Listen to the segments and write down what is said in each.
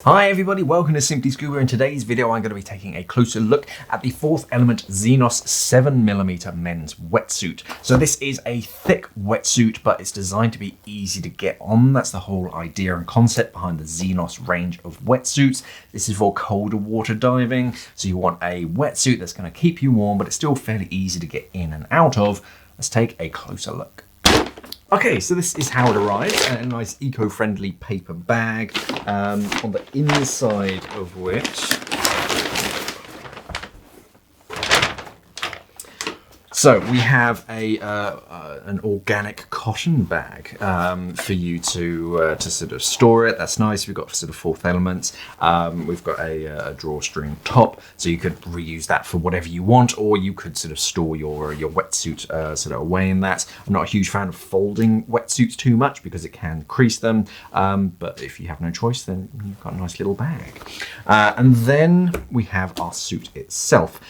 Hi everybody, welcome to Simply Scuba. In today's video I'm going to be taking a closer look at the fourth element Xenos 7mm men's wetsuit. So this is a thick wetsuit, but it's designed to be easy to get on. That's the whole idea and concept behind the Xenos range of wetsuits. This is for colder water diving, so you want a wetsuit that's going to keep you warm, but it's still fairly easy to get in and out of. Let's take a closer look. Okay, so this is how it arrives, a nice eco-friendly paper bag, on the inside of which... So we have an organic cotton bag for you to sort of store it. That's nice. We've got sort of fourth elements. We've got a drawstring top, so you could reuse that for whatever you want, or you could sort of store your wetsuit sort of away in that. I'm not a huge fan of folding wetsuits too much because it can crease them, but if you have no choice, then you've got a nice little bag. And then we have our suit itself.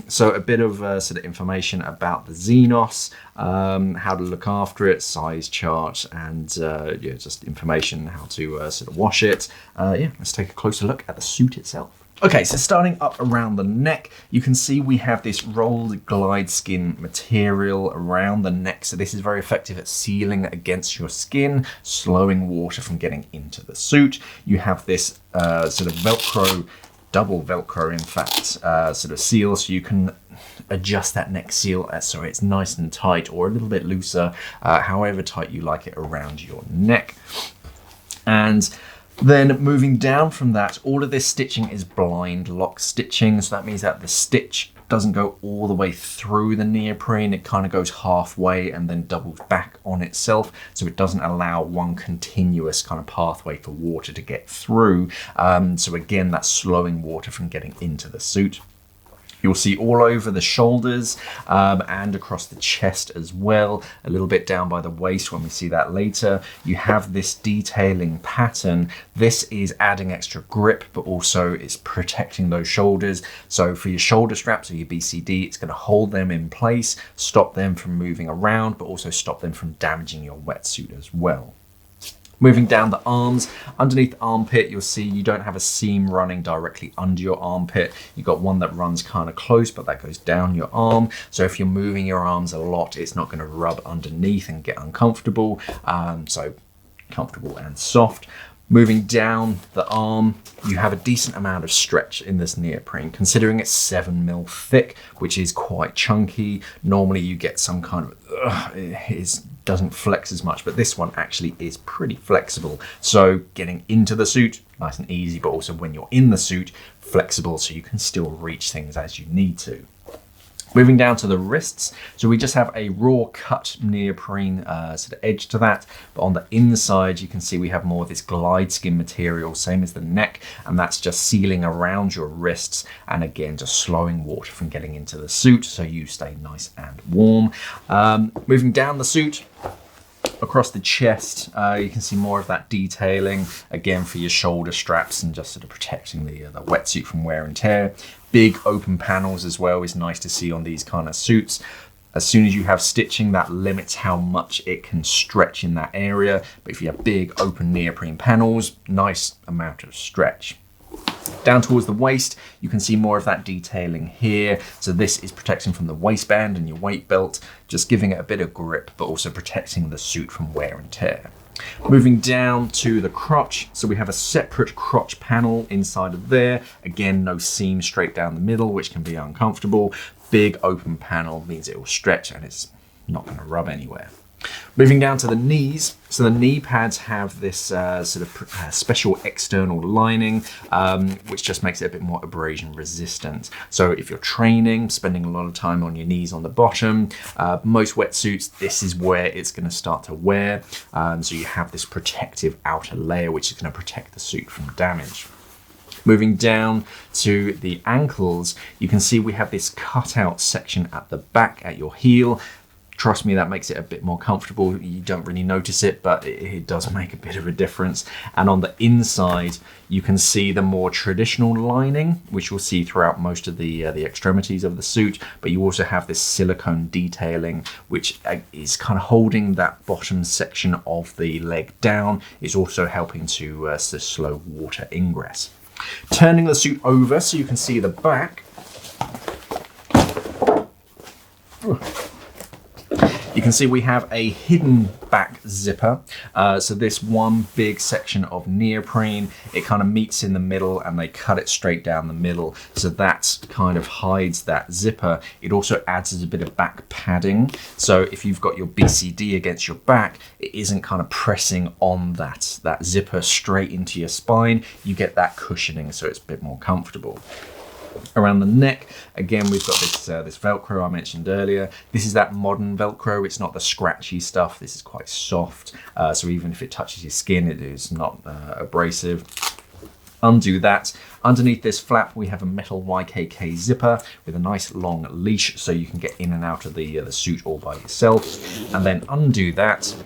So a bit of sort of information about the Xenos, how to look after it, size chart, and yeah, just information how to sort of wash it. Yeah, let's take a closer look at the suit itself. Okay, so starting up around the neck, you can see we have this rolled glide skin material around the neck. So this is very effective at sealing against your skin, slowing water from getting into the suit. You have this sort of Velcro, double Velcro in fact, sort of seal, so you can adjust that neck seal so it's nice and tight or a little bit looser, however tight you like it around your neck. And then moving down from that, all of this stitching is blind lock stitching, so that means that the stitch doesn't go all the way through the neoprene. It kind of goes halfway and then doubles back on itself, so it doesn't allow one continuous kind of pathway for water to get through. So again, that's slowing water from getting into the suit. You'll see all over the shoulders and across the chest as well, a little bit down by the waist when we see that later. You have this detailing pattern. This is adding extra grip, but also it's protecting those shoulders. So for your shoulder straps or your BCD, it's going to hold them in place, stop them from moving around, but also stop them from damaging your wetsuit as well. Moving down the arms, underneath the armpit, you'll see you don't have a seam running directly under your armpit. You've got one that runs kind of close, but that goes down your arm. So if you're moving your arms a lot, it's not going to rub underneath and get uncomfortable. So comfortable and soft. Moving down the arm, you have a decent amount of stretch in this neoprene, considering it's 7mm thick, which is quite chunky. Normally you get some kind of, it doesn't flex as much, but this one actually is pretty flexible. So getting into the suit, nice and easy, but also when you're in the suit, flexible so you can still reach things as you need to. Moving down to the wrists, so we just have a raw cut neoprene sort of edge to that, but on the inside you can see we have more of this glide skin material, same as the neck, and that's just sealing around your wrists, and again just slowing water from getting into the suit so you stay nice and warm. Moving down the suit, across the chest, you can see more of that detailing, again for your shoulder straps and just sort of protecting the wetsuit from wear and tear. Big open panels as well is nice to see on these kind of suits. As soon as you have stitching, that limits how much it can stretch in that area. But if you have big open neoprene panels, nice amount of stretch. Down towards the waist, you can see more of that detailing here. So this is protection from the waistband and your weight belt, just giving it a bit of grip, but also protecting the suit from wear and tear. Moving down to the crotch, so we have a separate crotch panel inside of there. Again, no seam straight down the middle, which can be uncomfortable. Big open panel means it will stretch and it's not going to rub anywhere. Moving down to the knees, so the knee pads have this sort of special external lining, which just makes it a bit more abrasion resistant. So if you're training, spending a lot of time on your knees on the bottom, most wetsuits, this is where it's going to start to wear. So you have this protective outer layer, which is going to protect the suit from damage. Moving down to the ankles, you can see we have this cutout section at the back at your heel. Trust me, that makes it a bit more comfortable. You don't really notice it, but it does make a bit of a difference. And on the inside, you can see the more traditional lining, which you'll see throughout most of the extremities of the suit, but you also have this silicone detailing, which is kind of holding that bottom section of the leg down. It's also helping to slow water ingress. Turning the suit over so you can see the back. You can see we have a hidden back zipper. So this one big section of neoprene, it kind of meets in the middle and they cut it straight down the middle. So that kind of hides that zipper. It also adds as a bit of back padding. So if you've got your BCD against your back, it isn't kind of pressing on that zipper straight into your spine. You get that cushioning, so it's a bit more comfortable. Around the neck, again, we've got this Velcro I mentioned earlier. This is that modern Velcro. It's not the scratchy stuff. This is quite soft, so even if it touches your skin, it is not abrasive. Undo that. Underneath this flap, we have a metal YKK zipper with a nice long leash, so you can get in and out of the suit all by yourself. And then undo that.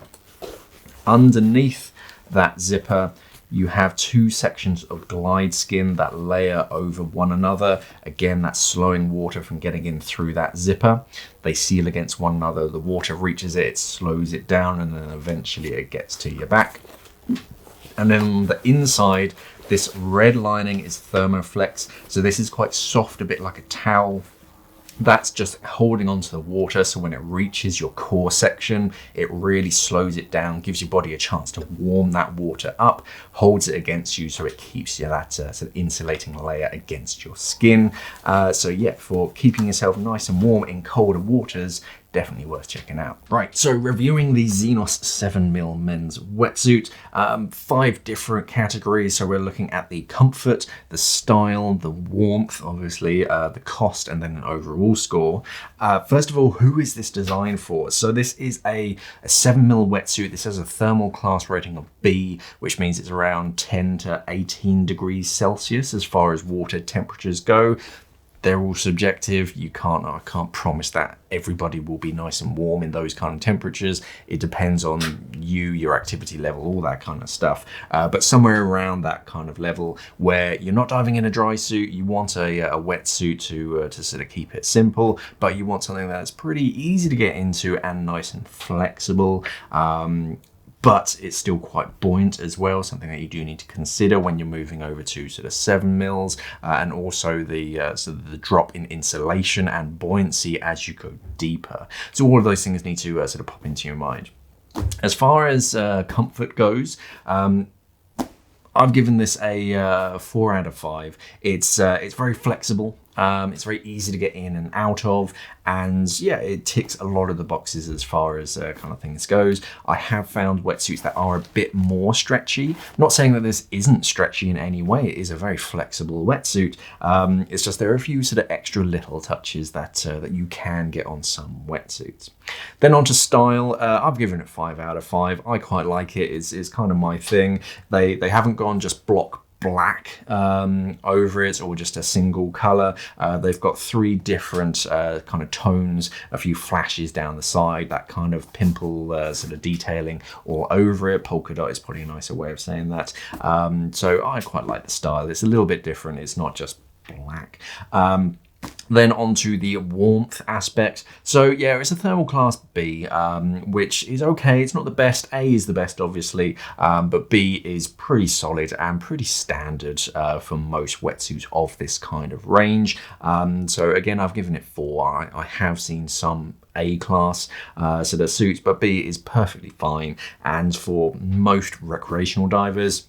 Underneath that zipper, you have two sections of glide skin that layer over one another. Again, that's slowing water from getting in through that zipper. They seal against one another. The water reaches it, slows it down, and then eventually it gets to your back. And then on the inside, this red lining is Thermoflex. So this is quite soft, a bit like a towel. That's just holding onto the water, so when it reaches your core section, it really slows it down, gives your body a chance to warm that water up, holds it against you, so it keeps you that sort of insulating layer against your skin. So yeah, for keeping yourself nice and warm in colder waters, definitely worth checking out. Right, so reviewing the Xenos 7mm men's wetsuit, 5 different categories. So we're looking at the comfort, the style, the warmth, obviously, the cost, and then an overall score. First of all, who is this designed for? So this is a 7mm wetsuit. This has a thermal class rating of B, which means it's around 10 to 18 degrees Celsius as far as water temperatures go. They're all subjective. I can't promise that everybody will be nice and warm in those kind of temperatures. It depends on you, your activity level, all that kind of stuff. But somewhere around that kind of level where you're not diving in a dry suit, you want a wetsuit to sort of keep it simple, but you want something that's pretty easy to get into and nice and flexible. But it's still quite buoyant as well, something that you do need to consider when you're moving over to sort of 7mm, and also the drop in insulation and buoyancy as you go deeper. So all of those things need to sort of pop into your mind. As far as comfort goes, I've given this a 4 out of 5. It's very flexible. It's very easy to get in and out of, and yeah, it ticks a lot of the boxes as far as kind of things goes. I have found wetsuits that are a bit more stretchy. Not saying that this isn't stretchy in any way. It is a very flexible wetsuit. It's just there are a few sort of extra little touches that you can get on some wetsuits. Then on to style. I've given it 5 out of 5. I quite like it. It's kind of my thing. They haven't gone just block black over it or just a single color. They've got 3 different kind of tones, a few flashes down the side, that kind of pimple sort of detailing all over it. Polka dot is probably a nicer way of saying that. So I quite like the style. It's a little bit different. It's not just black. Then onto the warmth aspect. So yeah, it's a thermal class B, which is okay. It's not the best. A is the best, obviously, but B is pretty solid and pretty standard for most wetsuits of this kind of range. So again, I've given it 4. I have seen some A class sort of suits, but B is perfectly fine. And for most recreational divers,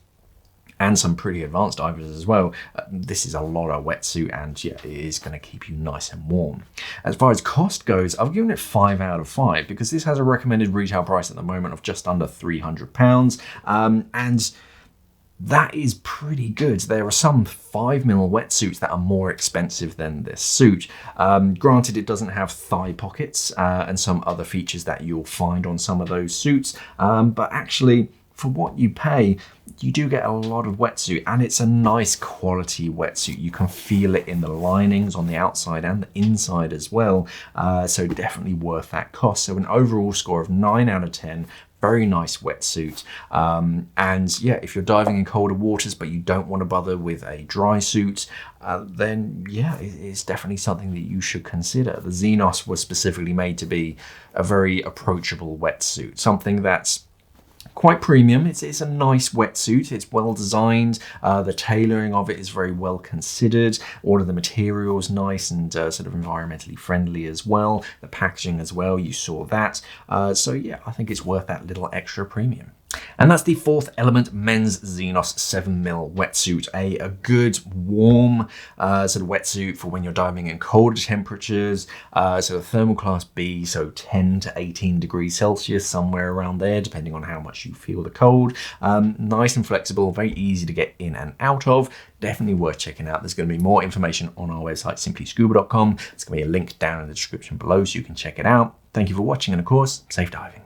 and some pretty advanced divers as well, this is a lot of wetsuit, and yeah, it is going to keep you nice and warm. As far as cost goes, I've given it 5 out of 5 because this has a recommended retail price at the moment of just under £300, and that is pretty good. There are some 5mm wetsuits that are more expensive than this suit. Granted, it doesn't have thigh pockets and some other features that you'll find on some of those suits, but actually for what you pay, you do get a lot of wetsuit, and it's a nice quality wetsuit. You can feel it in the linings on the outside and the inside as well. So definitely worth that cost. So an overall score of 9 out of 10. Very nice wetsuit. And yeah, if you're diving in colder waters but you don't want to bother with a dry suit, then yeah, it's definitely something that you should consider. The Xenos was specifically made to be a very approachable wetsuit, something that's quite premium. It's a nice wetsuit. It's well designed. The tailoring of it is very well considered. All of the materials nice and sort of environmentally friendly as well. The packaging as well, you saw that. So yeah, I think it's worth that little extra premium. And that's the Fourth Element Men's Xenos 7mm Wetsuit, a good warm sort of wetsuit for when you're diving in colder temperatures. So a thermal class B, so 10 to 18 degrees Celsius, somewhere around there, depending on how much you feel the cold. Nice and flexible, very easy to get in and out of. Definitely worth checking out. There's going to be more information on our website, simplyscuba.com. There's going to be a link down in the description below so you can check it out. Thank you for watching, and of course, safe diving.